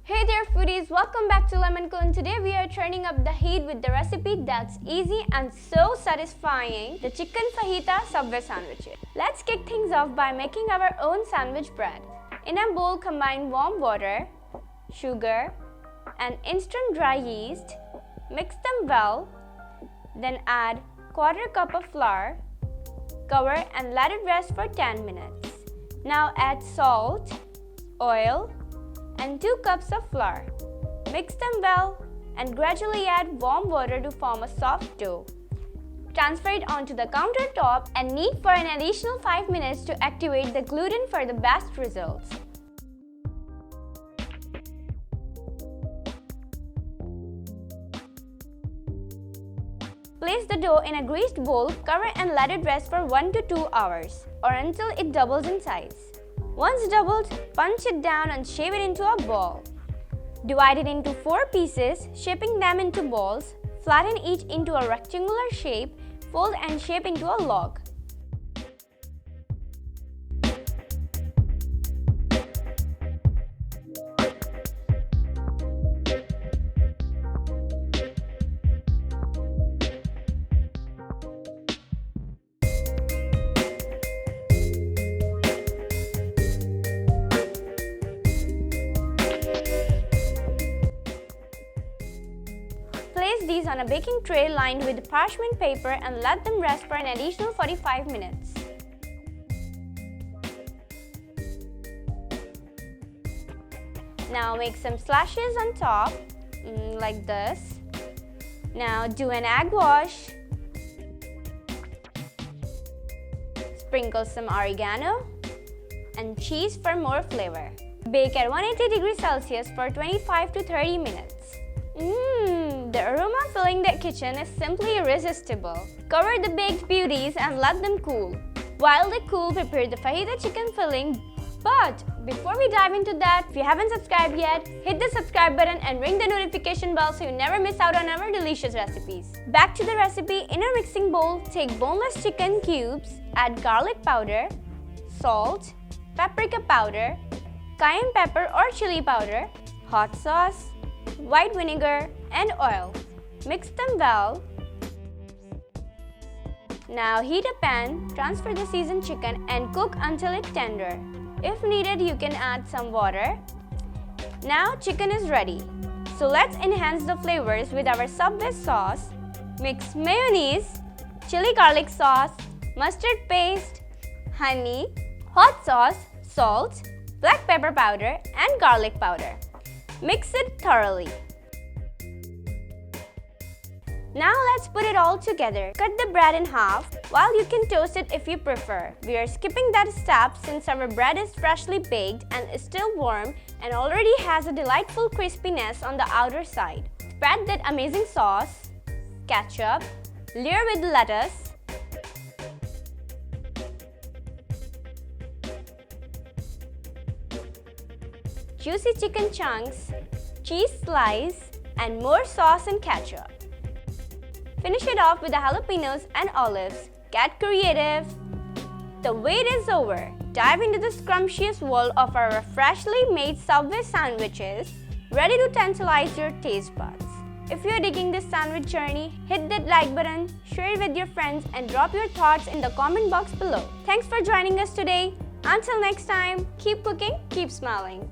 Hey there foodies, welcome back to Lemon Cone. Today we are turning up the heat with the recipe that's easy and so satisfying, the chicken fajita Subway sandwiches. Let's kick things off by making our own sandwich bread. In a bowl, combine warm water, sugar, and instant dry yeast. Mix them well, then add quarter cup of flour, cover and let it rest for 10 minutes. Now add salt, oil, and 2 cups of flour. Mix them well and gradually add warm water to form a soft dough. Transfer it onto the countertop and knead for an additional 5 minutes to activate the gluten for the best results. Place the dough in a greased bowl, cover and let it rest for 1 to 2 hours or until it doubles in size. Once doubled, punch it down and shape it into a ball. Divide it into 4 pieces, shaping them into balls. Flatten each into a rectangular shape, fold and shape into a log. Place these on a baking tray lined with parchment paper and let them rest for an additional 45 minutes. Now make some slashes on top, like this. Now do an egg wash. Sprinkle some oregano and cheese for more flavor. Bake at 180 degrees Celsius for 25 to 30 minutes. The aroma filling the kitchen is simply irresistible. Cover the baked beauties and let them cool. While they cool, prepare the fajita chicken filling. But before we dive into that, if you haven't subscribed yet, hit the subscribe button and ring the notification bell so you never miss out on our delicious recipes. Back to the recipe. In a mixing bowl, take boneless chicken cubes, add garlic powder, salt, paprika powder, cayenne pepper or chili powder, hot sauce, white vinegar and oil. Mix them well. Now heat a pan, transfer the seasoned chicken and cook until it's tender. If needed, you can add some water. Now chicken is ready. So let's enhance the flavors with our Subway sauce. Mix mayonnaise, chili garlic sauce, mustard paste, honey, hot sauce, salt, black pepper powder and garlic powder. Mix it thoroughly. Now let's put it all together. Cut the bread in half, while you can toast it if you prefer. We are skipping that step since our bread is freshly baked and is still warm and already has a delightful crispiness on the outer side. Spread that amazing sauce, ketchup, layer with lettuce, juicy chicken chunks, cheese slice, and more sauce and ketchup. Finish it off with the jalapenos and olives. Get creative! The wait is over. Dive into the scrumptious world of our freshly made Subway sandwiches, ready to tantalize your taste buds. If you're digging this sandwich journey, hit that like button, share it with your friends, and drop your thoughts in the comment box below. Thanks for joining us today. Until next time, keep cooking, keep smiling.